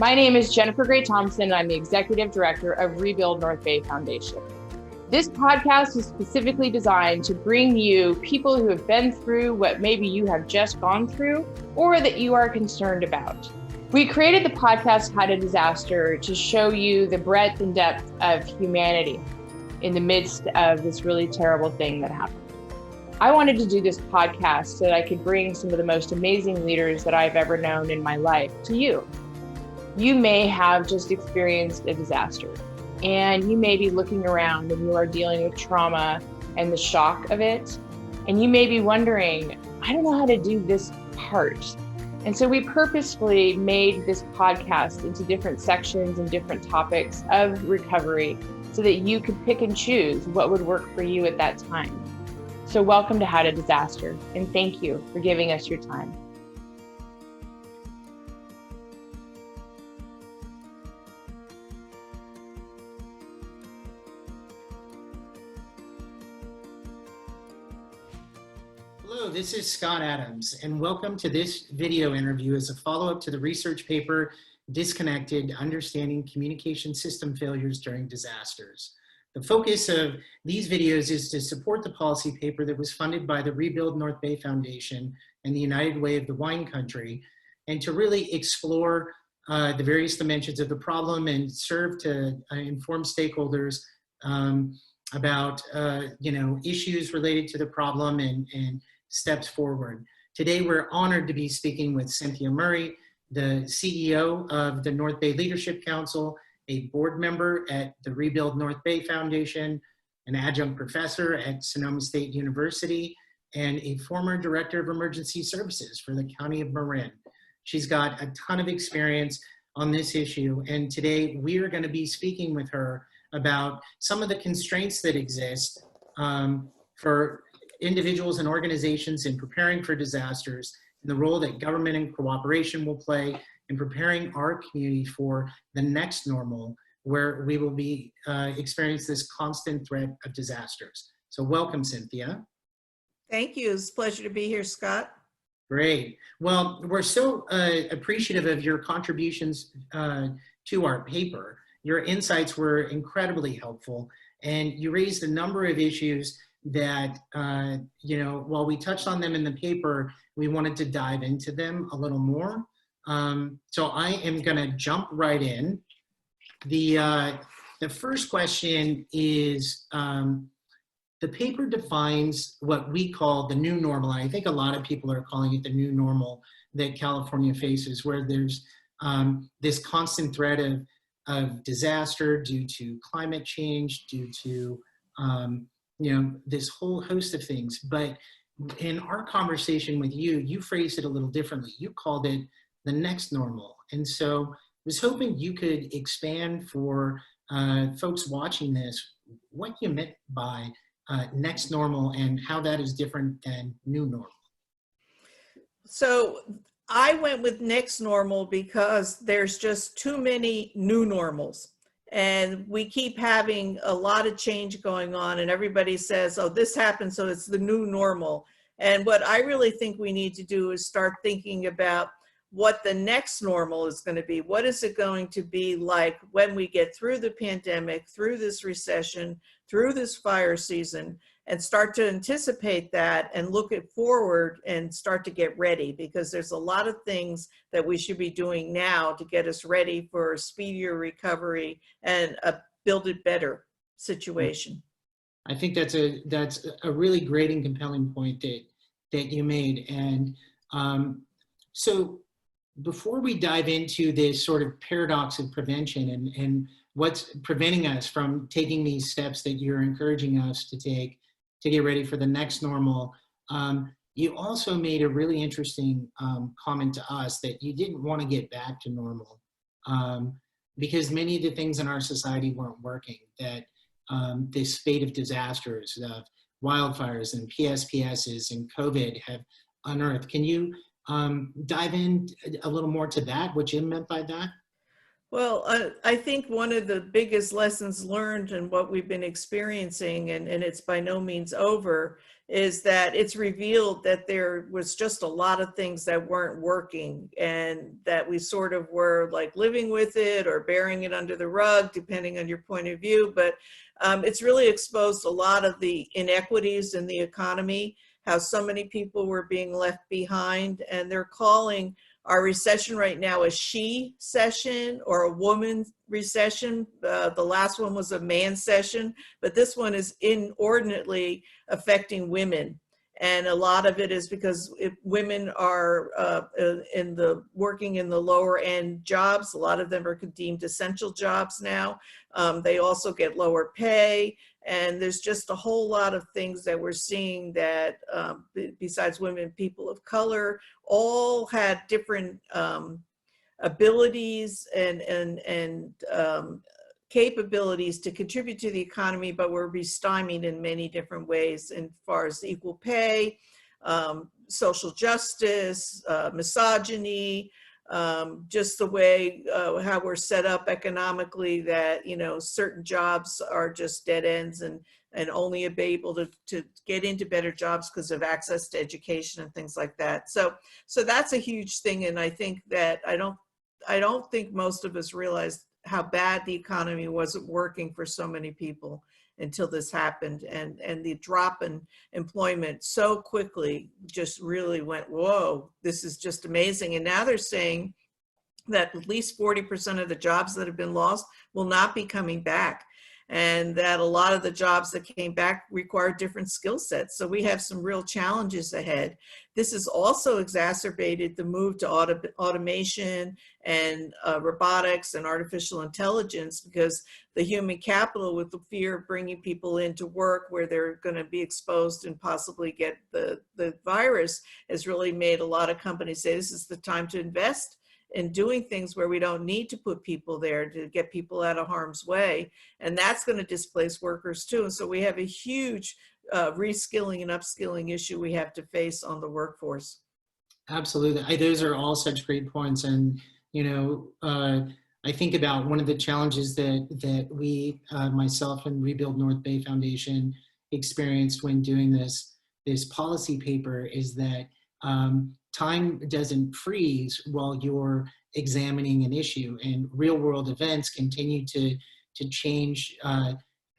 My name is Jennifer Gray Thompson, and I'm the Executive Director of Rebuild North Bay Foundation. This podcast is specifically designed to bring you people who have been through what maybe you have just gone through or that you are concerned about. We created the podcast How to Disaster to show you the breadth and depth of humanity in the midst of this really terrible thing that happened. I wanted to do this podcast so that I could bring some of the most amazing leaders that I've ever known in my life to you. You may have just experienced a disaster, and you may be looking around and you are dealing with trauma and the shock of it. And you may be wondering, I don't know how to do this part. And so we purposefully made this podcast into different sections and different topics of recovery so that you could pick and choose what would work for you at that time. So welcome to How to Disaster, and thank you for giving us your time. Hello, this is Scott Adams, and welcome to this video interview as a follow-up to the research paper, Disconnected: Understanding Communication System Failures During Disasters. The focus of these videos is to support the policy paper that was funded by the Rebuild North Bay Foundation and the United Way of the Wine Country, and to really explore the various dimensions of the problem and serve to inform stakeholders about issues related to the problem and steps forward. Today, we're honored to be speaking with Cynthia Murray, the CEO of the North Bay Leadership Council, a board member at the Rebuild North Bay Foundation, an adjunct professor at Sonoma State University, and a former director of emergency services for the County of Marin. She's got a ton of experience on this issue, and today we are going to be speaking with her about some of the constraints that exist for individuals and organizations in preparing for disasters, and the role that government and cooperation will play in preparing our community for the next normal, where we will be experience this constant threat of disasters. So welcome, Cynthia. Thank you. It's a pleasure to be here, Scott. Great. Well, we're so appreciative of your contributions to our paper. Your insights were incredibly helpful, and you raised a number of issues that, while we touched on them in the paper, we wanted to dive into them a little more. So I am going to jump right in. The first question is, the paper defines what we call the new normal. I think a lot of people are calling it the new normal that California faces, where there's this constant threat of disaster due to climate change, due to this whole host of things. But in our conversation with you, you phrased it a little differently. You called it the next normal. And so I was hoping you could expand for folks watching this, what you meant by next normal and how that is different than new normal. So I went with next normal because there's just too many new normals. And we keep having a lot of change going on, and everybody says, oh, this happened, so it's the new normal. And what I really think we need to do is start thinking about what the next normal is going to be. What is it going to be like when we get through the pandemic, through this recession, through this fire season, and start to anticipate that and look it forward and start to get ready, because there's a lot of things that we should be doing now to get us ready for a speedier recovery and a build it better situation. I think that's a really great and compelling point that you made. And so before we dive into this sort of paradox of prevention and what's preventing us from taking these steps that you're encouraging us to take to get ready for the next normal, you also made a really interesting comment to us that you didn't want to get back to normal because many of the things in our society weren't working, that this spate of disasters, of wildfires and PSPSs and COVID have unearthed. Can you dive in a little more to that, what you meant by that? Well, I think one of the biggest lessons learned and what we've been experiencing, and it's by no means over, is that it's revealed that there was just a lot of things that weren't working, and that we sort of were like living with it or burying it under the rug, depending on your point of view. But it's really exposed a lot of the inequities in the economy, how so many people were being left behind, and they're calling our recession right now a she session or a woman recession. The last one was a man session, but this one is inordinately affecting women. And a lot of it is because women are working in the lower end jobs. A lot of them are deemed essential jobs now. They also get lower pay. And there's just a whole lot of things that we're seeing that besides women, people of color, all had different abilities and capabilities to contribute to the economy, but were stymied in many different ways as far as equal pay, social justice, misogyny, just the way how we're set up economically, that, you know, certain jobs are just dead ends and only be able to get into better jobs because of access to education and things like that. So that's a huge thing. And I think that I don't think most of us realized how bad the economy wasn't working for so many people until this happened, and the drop in employment so quickly just really went, whoa, this is just amazing. And now they're saying that at least 40% of the jobs that have been lost will not be coming back, and that a lot of the jobs that came back require different skill sets. So we have some real challenges ahead. This has also exacerbated the move to automation and robotics and artificial intelligence, because the human capital, with the fear of bringing people into work where they're going to be exposed and possibly get the virus, has really made a lot of companies say this is the time to invest in doing things where we don't need to put people there, to get people out of harm's way. And that's going to displace workers too. And so we have a huge reskilling and upskilling issue we have to face on the workforce. Absolutely. Those are all such great points. And, you know, I think about one of the challenges that we, myself and Rebuild North Bay Foundation, experienced when doing this policy paper is that time doesn't freeze while you're examining an issue, and real world events continue to change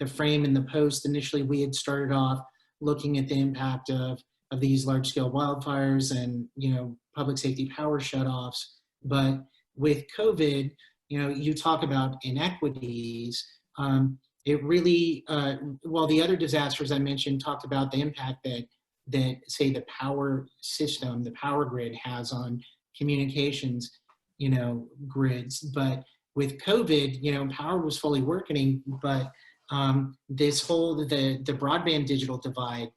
the frame and the post. Initially, we had started off looking at the impact of these large scale wildfires and, you know, public safety power shutoffs. But with COVID, you know, you talk about inequities. It really, while the other disasters I mentioned talked about the impact that say the power system, the power grid has on communications, you know, grids. But with COVID, you know, power was fully working, but this whole, the broadband digital divide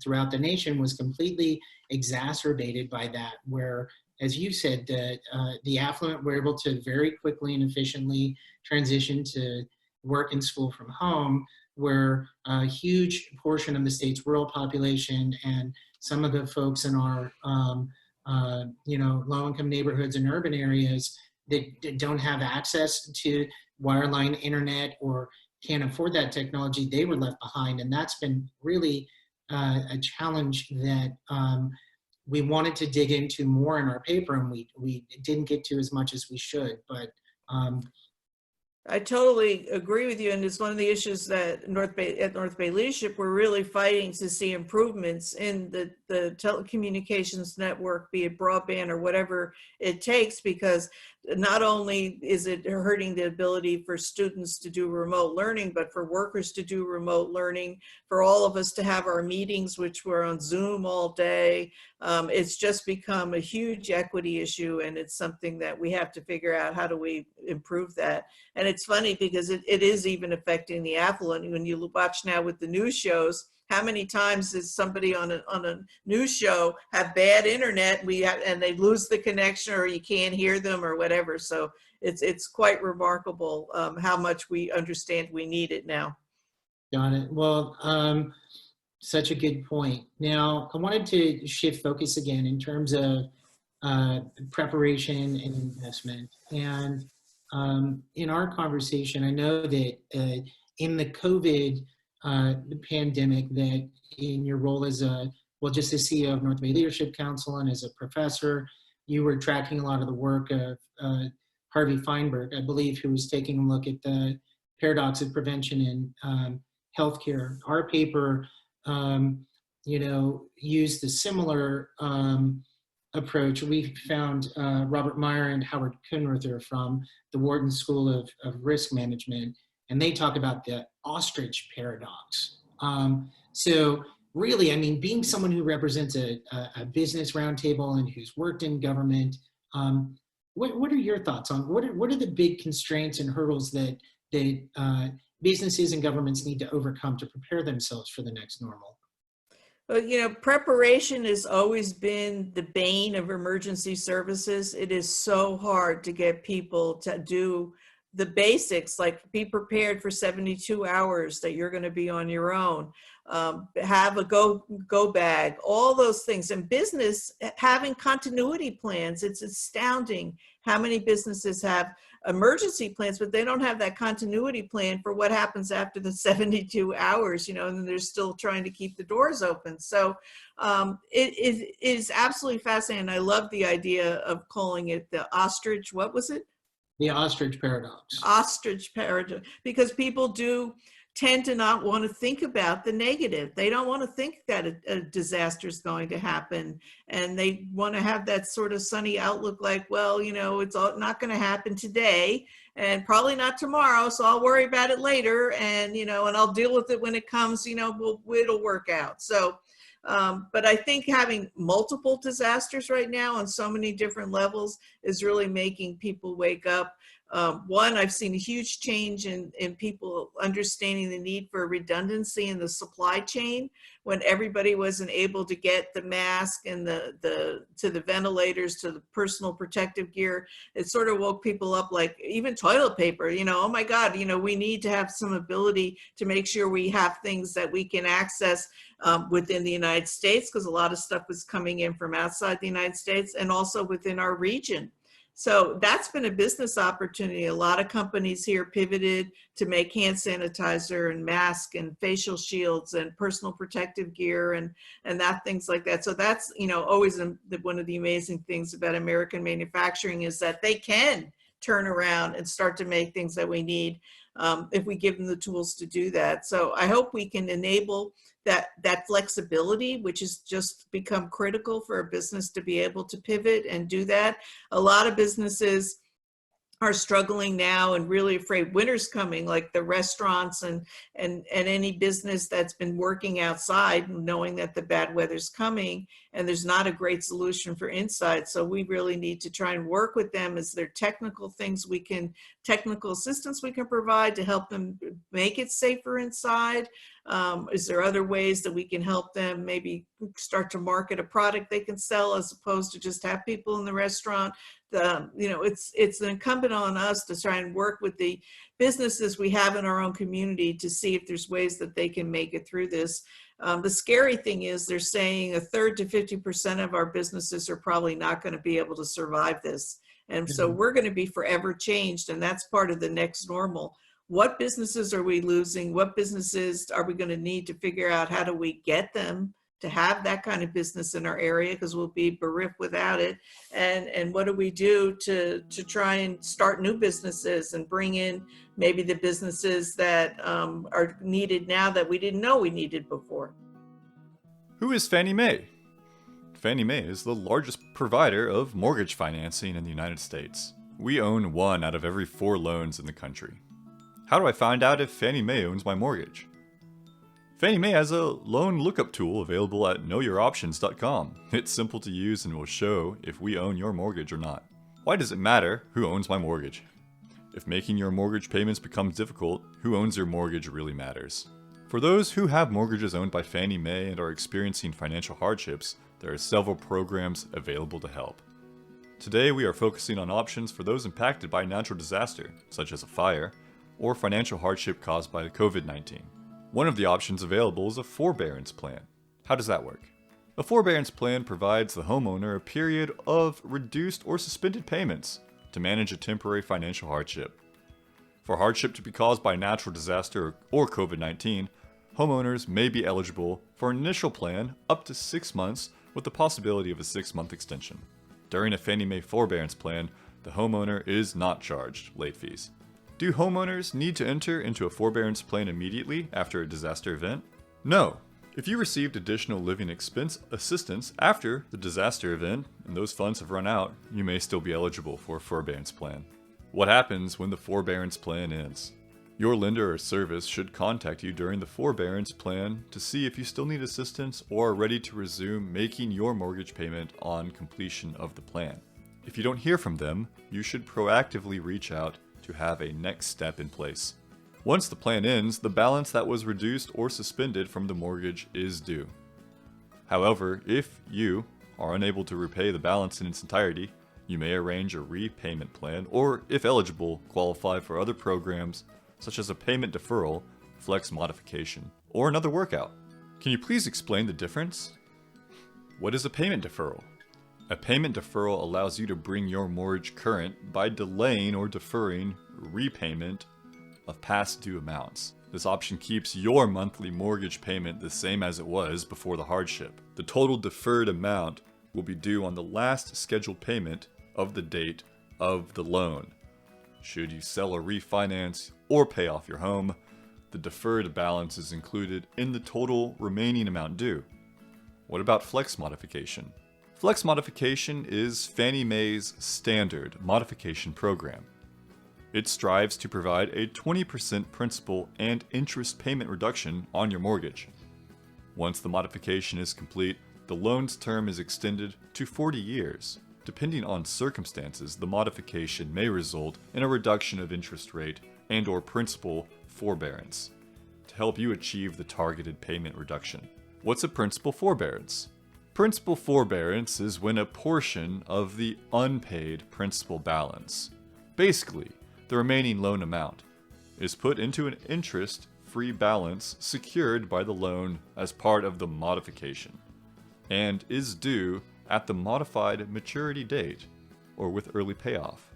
throughout the nation was completely exacerbated by that, where, as you said, the affluent were able to very quickly and efficiently transition to work and school from home, where a huge portion of the state's rural population and some of the folks in our you know, low-income neighborhoods and urban areas that don't have access to wireline internet or can't afford that technology, they were left behind. And that's been really a challenge that we wanted to dig into more in our paper, and we didn't get to as much as we should. But I totally agree with you, and it's one of the issues that at North Bay Leadership we're really fighting to see improvements in the telecommunications network, be it broadband or whatever it takes, because not only is it hurting the ability for students to do remote learning, but for workers to do remote learning, for all of us to have our meetings, which we're on Zoom all day. It's just become a huge equity issue, and it's something that we have to figure out, how do we improve that? And it's funny because it is even affecting the affluent. When you watch now with the news shows, how many times does somebody on a news show have bad internet and they lose the connection, or you can't hear them or whatever? So it's quite remarkable how much we understand we need it now. Got it. Well, such a good point. Now, I wanted to shift focus again in terms of preparation and investment. And in our conversation, I know that in the COVID pandemic, that in your role as just the CEO of North Bay Leadership Council and as a professor, you were tracking a lot of the work of Harvey Feinberg, I believe, who was taking a look at the paradox of prevention in healthcare. Our paper, used a similar approach. We found Robert Meyer and Howard Kunruther from the Wharton School of Risk Management, and they talk about the ostrich paradox. So really, I mean, being someone who represents a business roundtable and who's worked in government, what are your thoughts on what are the big constraints and hurdles that businesses and governments need to overcome to prepare themselves for the next normal? Well, preparation has always been the bane of emergency services. It is so hard to get people to do the basics, like be prepared for 72 hours that you're going to be on your own, have a go bag, all those things. And business having continuity plans, it's astounding how many businesses have emergency plans, but they don't have that continuity plan for what happens after the 72 hours, and they're still trying to keep the doors open. So it is absolutely fascinating. I love the idea of calling it the ostrich, what was it? The ostrich paradox. Ostrich paradox, because people do tend to not want to think about the negative. They don't want to think that a disaster is going to happen. And they want to have that sort of sunny outlook like, well, it's not going to happen today and probably not tomorrow. So I'll worry about it later. And, and I'll deal with it when it comes, it'll work out. So, but I think having multiple disasters right now on so many different levels is really making people wake up. One, I've seen a huge change in people understanding the need for redundancy in the supply chain when everybody wasn't able to get the mask and the ventilators to the personal protective gear. It sort of woke people up, like even toilet paper, oh my God, we need to have some ability to make sure we have things that we can access within the United States, because a lot of stuff was coming in from outside the United States and also within our region. So that's been a business opportunity. A lot of companies here pivoted to make hand sanitizer and mask and facial shields and personal protective gear and that things like that. So that's, always one of the amazing things about American manufacturing is that they can turn around and start to make things that we need if we give them the tools to do that. So I hope we can enable that flexibility, which has just become critical for a business to be able to pivot and do that. A lot of businesses are struggling now and really afraid winter's coming, like the restaurants and any business that's been working outside, knowing that the bad weather's coming and there's not a great solution for inside. So we really need to try and work with them. Is there technical assistance we can provide to help them make it safer inside? Is there other ways that we can help them maybe start to market a product they can sell as opposed to just have people in the restaurant? It's incumbent on us to try and work with the businesses we have in our own community to see if there's ways that they can make it through this. The scary thing is they're saying 1/3 to 50% of our businesses are probably not going to be able to survive this. And so we're going to be forever changed, and that's part of the next normal. What businesses are we losing? What businesses are we going to need to figure out how do we get them to have that kind of business in our area, because we'll be bereft without it. And what do we do to try and start new businesses and bring in maybe the businesses that are needed now that we didn't know we needed before? Who is Fannie Mae? Fannie Mae is the largest provider of mortgage financing in the United States. We own 1 out of every 4 loans in the country. How do I find out if Fannie Mae owns my mortgage? Fannie Mae has a loan lookup tool available at knowyouroptions.com. It's simple to use and will show if we own your mortgage or not. Why does it matter who owns my mortgage? If making your mortgage payments becomes difficult, who owns your mortgage really matters. For those who have mortgages owned by Fannie Mae and are experiencing financial hardships, there are several programs available to help. Today we are focusing on options for those impacted by a natural disaster, such as a fire, or financial hardship caused by COVID-19. One of the options available is a forbearance plan. How does that work? A forbearance plan provides the homeowner a period of reduced or suspended payments to manage a temporary financial hardship. For hardship to be caused by natural disaster or COVID-19, homeowners may be eligible for an initial plan up to 6 months with the possibility of a 6-month extension. During a Fannie Mae forbearance plan, the homeowner is not charged late fees. Do homeowners need to enter into a forbearance plan immediately after a disaster event? No. If you received additional living expense assistance after the disaster event and those funds have run out, you may still be eligible for a forbearance plan. What happens when the forbearance plan ends? Your lender or service should contact you during the forbearance plan to see if you still need assistance or are ready to resume making your mortgage payment on completion of the plan. If you don't hear from them, you should proactively reach out to have a next step in place. Once the plan ends, the balance that was reduced or suspended from the mortgage is due. However, if you are unable to repay the balance in its entirety, you may arrange a repayment plan or, if eligible, qualify for other programs such as a payment deferral, flex modification, or another workout. Can you please explain the difference? What is a payment deferral? A payment deferral allows you to bring your mortgage current by delaying or deferring repayment of past due amounts. This option keeps your monthly mortgage payment the same as it was before the hardship. The total deferred amount will be due on the last scheduled payment of the date of the loan. Should you sell or refinance or pay off your home, the deferred balance is included in the total remaining amount due. What about flex modification? Flex modification is Fannie Mae's standard modification program. It strives to provide a 20% principal and interest payment reduction on your mortgage. Once the modification is complete, the loan's term is extended to 40 years. Depending on circumstances, the modification may result in a reduction of interest rate and/or principal forbearance to help you achieve the targeted payment reduction. What's a principal forbearance? Principal forbearance is when a portion of the unpaid principal balance, basically the remaining loan amount, is put into an interest-free balance secured by the loan as part of the modification, and is due at the modified maturity date or with early payoff.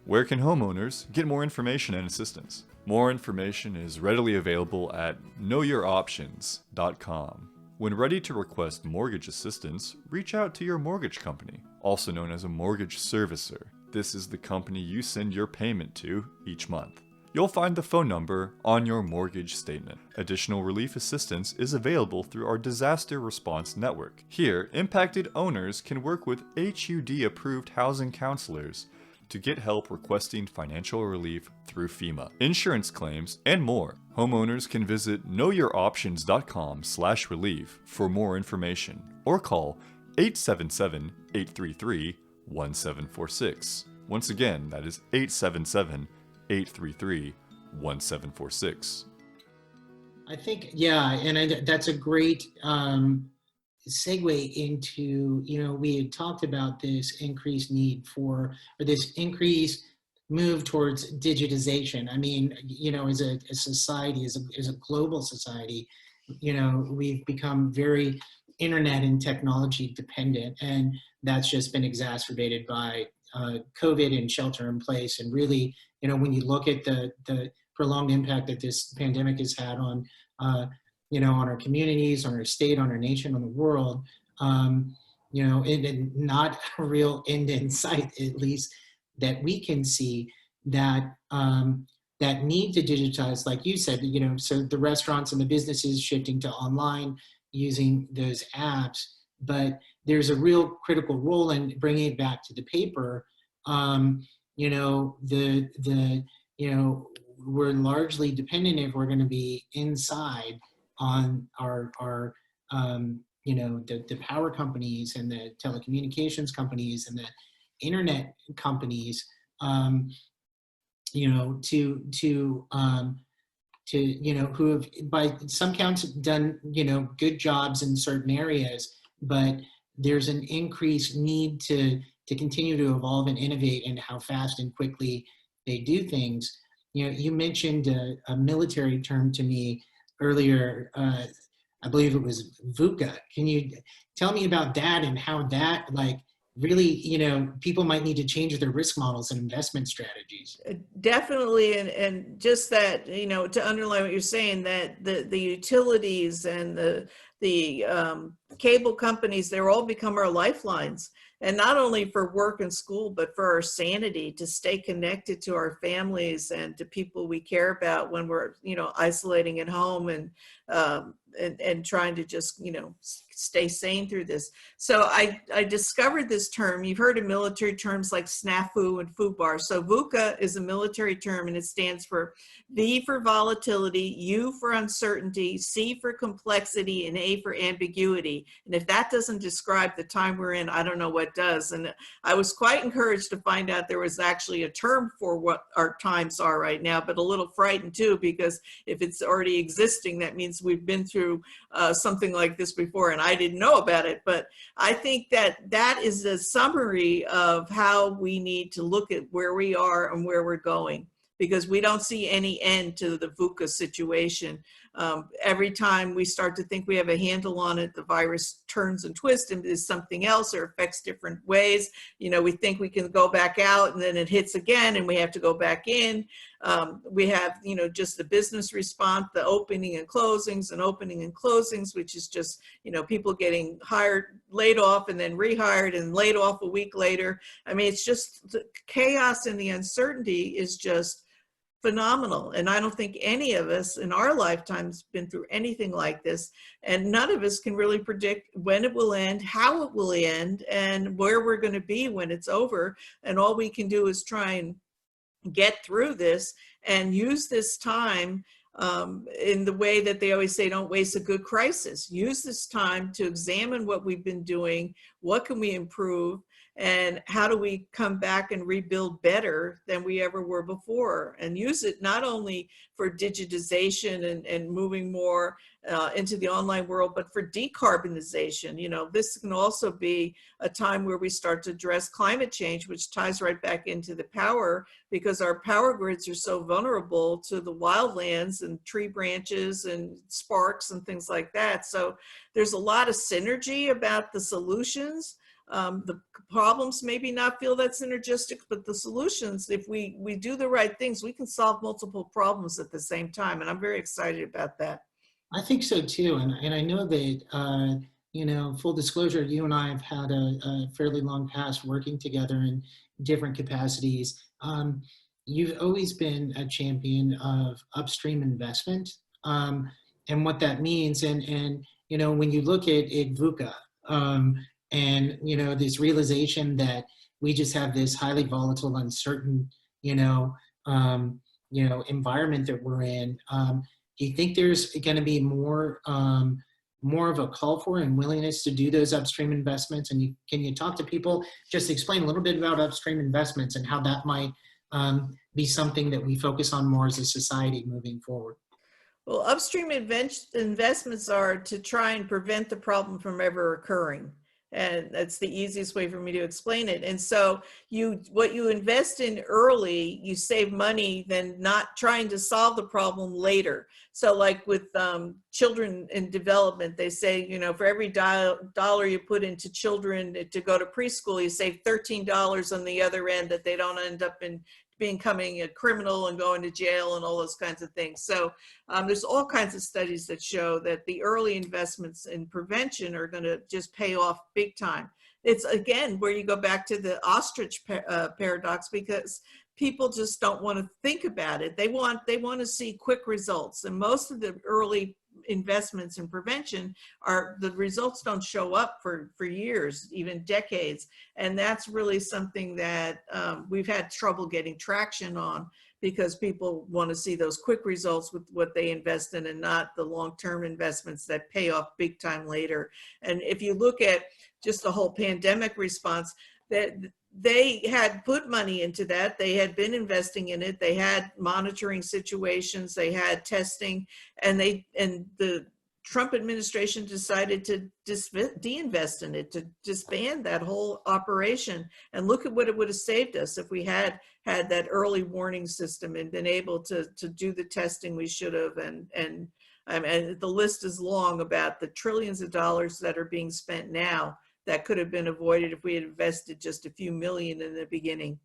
Where can homeowners get more information and assistance? More information is readily available at knowyouroptions.com. When ready to request mortgage assistance, reach out to your mortgage company, also known as a mortgage servicer. This is the company you send your payment to each month. You'll find the phone number on your mortgage statement. Additional relief assistance is available through our Disaster Response Network. Here, impacted owners can work with HUD-approved housing counselors to get help requesting financial relief through FEMA, insurance claims, and more. Homeowners can visit knowyouroptions.com/relief for more information or call 877-833-1746. Once again, that is 877-833-1746. I think, that's a great segue into, we had talked about this increased need or this increased move towards digitization. I mean, as a society, as a global society, we've become very internet and technology dependent, and that's just been exacerbated by COVID and shelter in place. And really, when you look at the prolonged impact that this pandemic has had on our communities, on our state, on our nation, on the world, and not a real end in sight, at least that we can see, that that need to digitize, like you said, so the restaurants and the businesses shifting to online using those apps, but there's a real critical role in bringing it back to the paper. We're largely dependent, if we're going to be inside, on our the power companies and the telecommunications companies and the internet companies, who have, by some counts, done good jobs in certain areas, but there's an increased need to continue to evolve and innovate in how fast and quickly they do things. You mentioned a military term to me earlier. I believe it was VUCA. Can you tell me about that and how that really, you know, people might need to change their risk models and investment strategies. Definitely, and just that, you know, to underline what you're saying, that the utilities and the cable companies, they're all become our lifelines, and not only for work and school, but for our sanity, to stay connected to our families and to people we care about when we're, you know, isolating at home and trying to just, you know, stay sane through this. So I discovered this term. You've heard of military terms like snafu and FUBAR. So VUCA is a military term, and it stands for V for volatility, U for uncertainty, C for complexity, and A for ambiguity. And if that doesn't describe the time we're in, I don't know what does. And I was quite encouraged to find out there was actually a term for what our times are right now, but a little frightened too, because if it's already existing, that means we've been through something like this before, and I didn't know about it. But I think that that is a summary of how we need to look at where we are and where we're going, because we don't see any end to the VUCA situation. Every time we start to think we have a handle on it, the virus turns and twists and is something else, or affects different ways. You know, we think we can go back out, and then it hits again and we have to go back in. We have, you know, just the business response, the opening and closings, which is just, you know, people getting hired, laid off, and then rehired and laid off a week later. I mean, it's just the chaos, and the uncertainty is just phenomenal. And I don't think any of us in our lifetimes been through anything like this. And none of us can really predict when it will end, how it will end, and where we're going to be when it's over. And all we can do is try and get through this and use this time in the way that they always say, don't waste a good crisis. Use this time to examine what we've been doing, what can we improve, and how do we come back and rebuild better than we ever were before, and use it not only for digitization and moving more into the online world, but for decarbonization. You know, this can also be a time where we start to address climate change, which ties right back into the power, because our power grids are so vulnerable to the wildlands and tree branches and sparks and things like that. So there's a lot of synergy about the solutions. The problems maybe not feel that synergistic, but the solutions, if we do the right things, we can solve multiple problems at the same time. And I'm very excited about that. I think so too. And I know that, you know, full disclosure, you and I have had a fairly long past working together in different capacities. You've always been a champion of upstream investment, and what that means. And you know, when you look at VUCA, and, you know, this realization that we just have this highly volatile, uncertain, environment that we're in. Do you think there's going to be more of a call for and willingness to do those upstream investments? And can you talk to people, just explain a little bit about upstream investments and how that might be something that we focus on more as a society moving forward? Well, upstream investments are to try and prevent the problem from ever occurring. And that's the easiest way for me to explain it. And so what you invest in early, you save money than not trying to solve the problem later. So like with children in development, they say, you know, for every dollar you put into children to go to preschool, you save $13 on the other end, that they don't end up in becoming a criminal and going to jail and all those kinds of things. So there's all kinds of studies that show that the early investments in prevention are going to just pay off big time. It's again where you go back to the ostrich paradox, because people just don't want to think about it. They want to see quick results, and most of the early investments in prevention the results don't show up for years, even decades. And that's really something that we've had trouble getting traction on, because people want to see those quick results with what they invest in and not the long-term investments that pay off big time later. And if you look at just the whole pandemic response, that they had put money into that. They had been investing in it. They had monitoring situations. They had testing, and the Trump administration decided to de-invest in it, to disband that whole operation. And look at what it would have saved us if we had that early warning system and been able to do the testing we should have. And the list is long about the trillions of dollars that are being spent now that could have been avoided if we had invested just a few million in the beginning.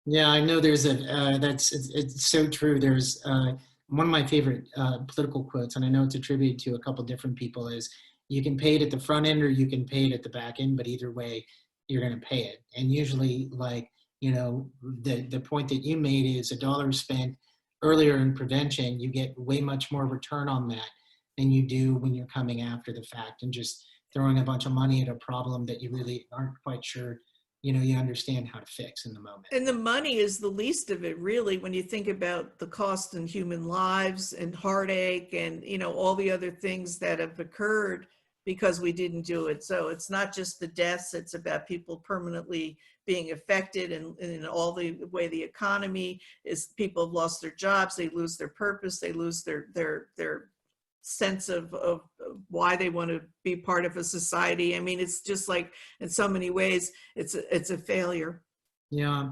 Yeah, I know there's it's so true. There's one of my favorite political quotes, and I know it's attributed to a couple different people, is you can pay it at the front end or you can pay it at the back end, but either way, you're going to pay it. And usually, like, you know, the point that you made is $1 spent earlier in prevention, you get way much more return on that than you do when you're coming after the fact and just throwing a bunch of money at a problem that you really aren't quite sure, you know, you understand how to fix in the moment. And the money is the least of it, really, when you think about the cost in human lives and heartache and, you know, all the other things that have occurred because we didn't do it. So it's not just the deaths, it's about people permanently being affected, and in all the way the economy is, people have lost their jobs, they lose their purpose, they lose their sense of why they want to be part of a society. I mean, it's just like, in so many ways, it's a failure. Yeah,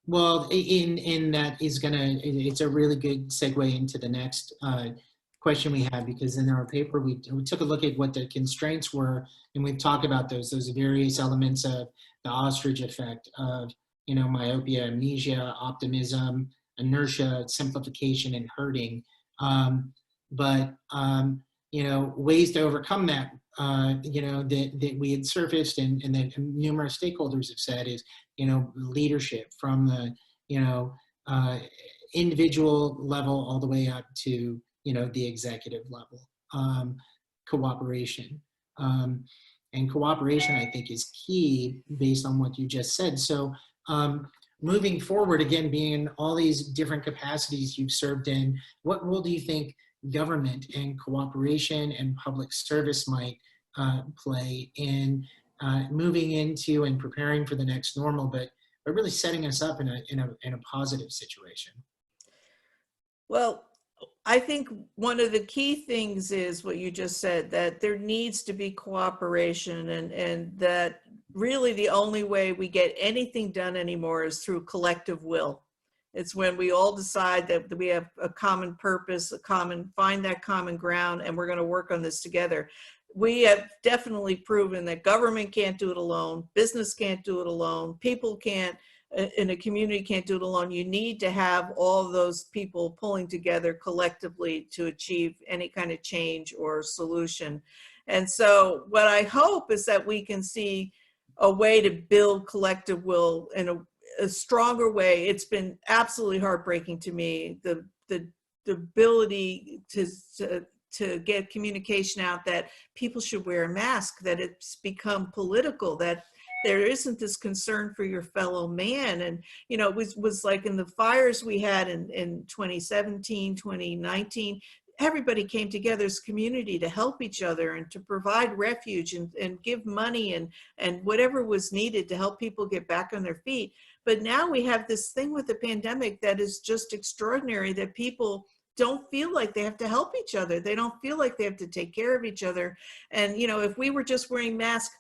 well, in that is it's a really good segue into the next question we have, because in our paper we took a look at what the constraints were, and we've talked about those various elements of the ostrich effect of, you know, myopia, amnesia, optimism, inertia, simplification, and hurting. You know, ways to overcome that, you know, that we had surfaced and that numerous stakeholders have said is, you know, leadership from the, you know, individual level all the way up to, you know, the executive level, cooperation. And cooperation, I think, is key based on what you just said. So moving forward, again, being in all these different capacities you've served in, what role do you think government and cooperation and public service might play in moving into and preparing for the next normal, but really setting us up in a positive situation? Well, I think one of the key things is what you just said, that there needs to be cooperation, and that really the only way we get anything done anymore is through collective will. It's when we all decide that we have a common purpose, find that common ground, and we're going to work on this together. We have definitely proven that government can't do it alone, business can't do it alone, people can't, in a community can't do it alone. You need to have all those people pulling together collectively to achieve any kind of change or solution. And so what I hope is that we can see a way to build collective will in a stronger way. It's been absolutely heartbreaking to me, the ability to get communication out that people should wear a mask, that it's become political, that there isn't this concern for your fellow man. And, you know, it was like in the fires we had in 2017, 2019, everybody came together as a community to help each other and to provide refuge and give money and whatever was needed to help people get back on their feet. But now we have this thing with the pandemic that is just extraordinary, that people don't feel like they have to help each other. They don't feel like they have to take care of each other. And, you know, if we were just wearing masks,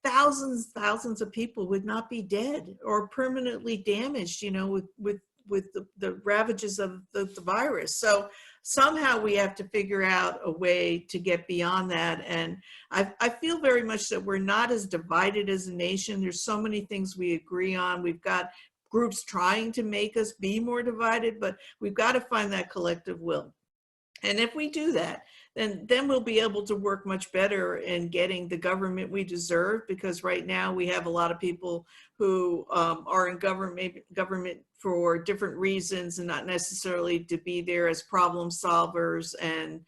thousands of people would not be dead or permanently damaged, you know, with the ravages of the virus. So somehow we have to figure out a way to get beyond that. And I feel very much that we're not as divided as a nation. There's so many things we agree on. We've got groups trying to make us be more divided, but we've got to find that collective will. And if we do that, then we'll be able to work much better in getting the government we deserve, because right now we have a lot of people who are in government for different reasons and not necessarily to be there as problem solvers and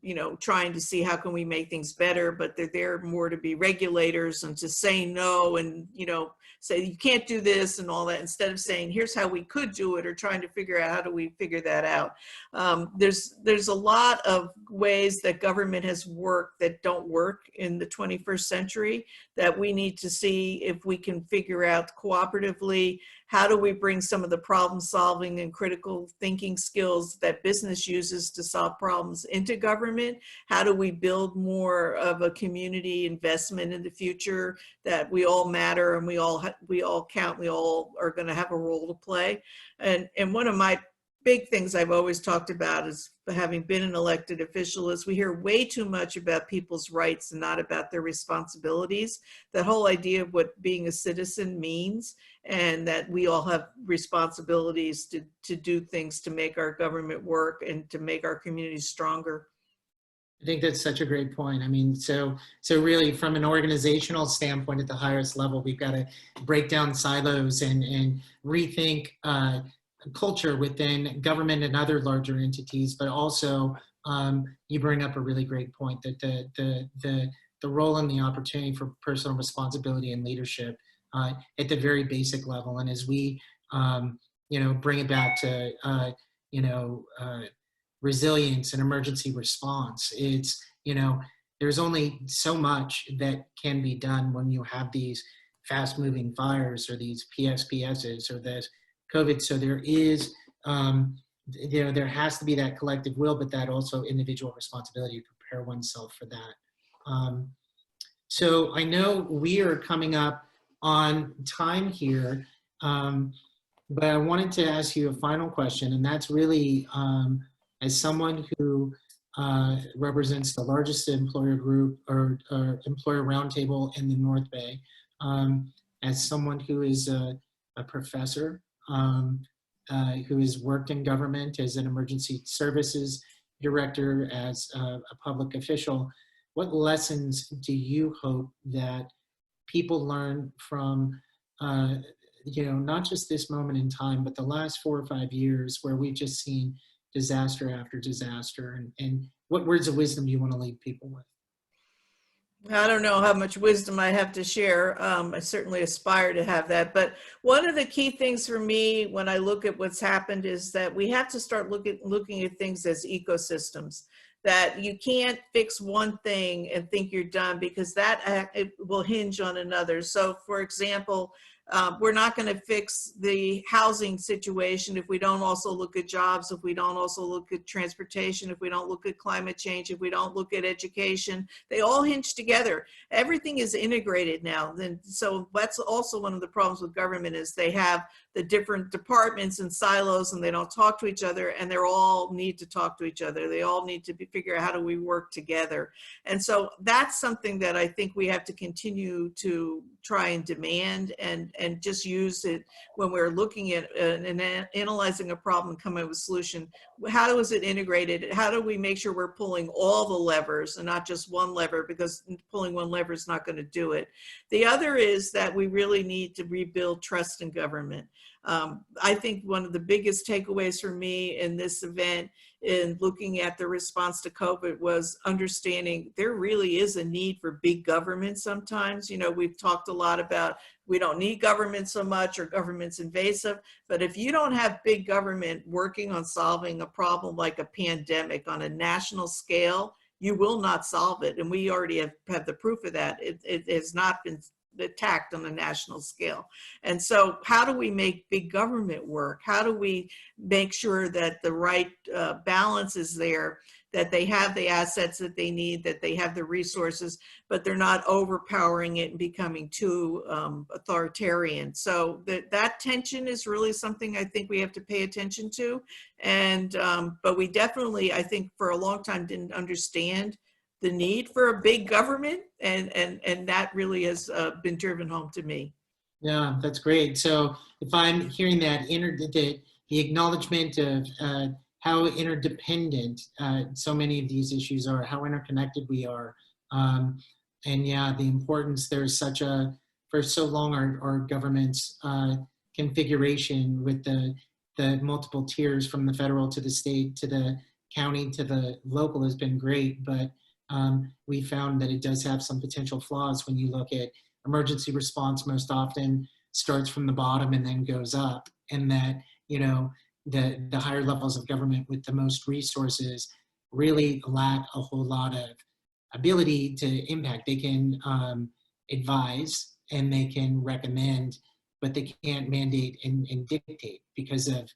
you know, trying to see how can we make things better, but they're there more to be regulators and to say no and, you know, say you can't do this and all that, instead of saying here's how we could do it, or trying to figure out how do we figure that out. There's a lot of ways that government has worked that don't work in the 21st century that we need to see if we can figure out cooperatively. How do we bring some of the problem solving and critical thinking skills that business uses to solve problems into government? How do we build more of a community investment in the future, that we all matter and we all count, we all are going to have a role to play? And one of my big things I've always talked about is having been an elected official is we hear way too much about people's rights and not about their responsibilities. That whole idea of what being a citizen means, and that we all have responsibilities to do things to make our government work and to make our communities stronger. I think that's such a great point. I mean, so really from an organizational standpoint at the highest level, we've got to break down silos and rethink culture within government and other larger entities, but also you bring up a really great point that the role and the opportunity for personal responsibility and leadership at the very basic level. And as we, bring it back to, resilience and emergency response, it's, there's only so much that can be done when you have these fast moving fires or these PSPSs or this COVID. So there is, there has to be that collective will, but that also individual responsibility to prepare oneself for that. So I know we are coming up on time here, but I wanted to ask you a final question, and that's really, as someone who represents the largest employer group or employer roundtable in the North Bay, as someone who is a professor, who has worked in government as an emergency services director, as a public official, what lessons do you hope that people learn from, not just this moment in time, but the last 4 or 5 years where we've just seen disaster after disaster, and what words of wisdom do you want to leave people with? I don't know how much wisdom I have to share. I certainly aspire to have that. But one of the key things for me when I look at what's happened is that we have to start looking at things as ecosystems. That you can't fix one thing and think you're done, because that it will hinge on another. So for example, we're not going to fix the housing situation if we don't also look at jobs, if we don't also look at transportation, if we don't look at climate change, if we don't look at education. They all hinge together. Everything is integrated now. And so that's also one of the problems with government, is they have the different departments and silos, and they don't talk to each other, and they all need to talk to each other. They all need to figure out how do we work together. And so that's something that I think we have to continue to try and demand, and just use it when we're looking at and analyzing a problem and coming up with a solution. How is it integrated? How do we make sure we're pulling all the levers and not just one lever, because pulling one lever is not going to do it. The other is that we really need to rebuild trust in government. I think one of the biggest takeaways for me in this event in looking at the response to COVID was understanding there really is a need for big government sometimes. We've talked a lot about we don't need government so much, or government's invasive, but if you don't have big government working on solving a problem like a pandemic on a national scale, you will not solve it. And we already have the proof of that. It has not been attacked on a national scale. And so how do we make big government work? How do we make sure that the right balance is there, that they have the assets that they need, that they have the resources, but they're not overpowering it and becoming too authoritarian. So that tension is really something I think we have to pay attention to. And but we definitely, I think for a long time, didn't understand the need for a big government, and that really has been driven home to me. Yeah, that's great. So if I'm hearing that, the acknowledgement of how interdependent so many of these issues are, how interconnected we are, and yeah, the importance, there's such a, for so long our government's configuration with the multiple tiers from the federal to the state to the county to the local has been great, but we found that it does have some potential flaws when you look at emergency response. Most often starts from the bottom and then goes up, and that, the higher levels of government with the most resources really lack a whole lot of ability to impact. They can advise and they can recommend, but they can't mandate and dictate because of,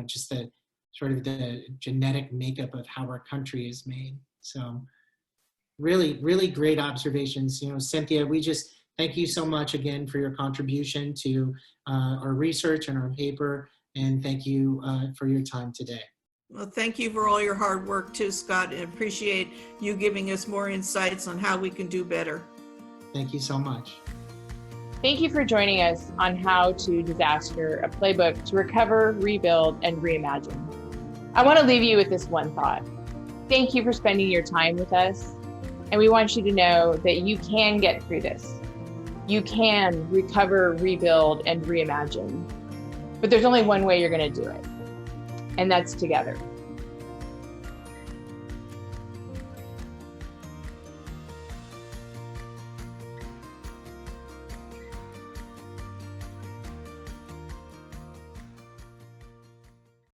just the sort of the genetic makeup of how our country is made. So really, really great observations. Cynthia, we just thank you so much again for your contribution to our research and our paper. And thank you for your time today. Well, thank you for all your hard work too, Scott, and appreciate you giving us more insights on how we can do better. Thank you so much. Thank you for joining us on How to Disaster, a playbook to recover, rebuild, and reimagine. I want to leave you with this one thought. Thank you for spending your time with us. And we want you to know that you can get through this. You can recover, rebuild, and reimagine. But there's only one way you're going to do it, and that's together.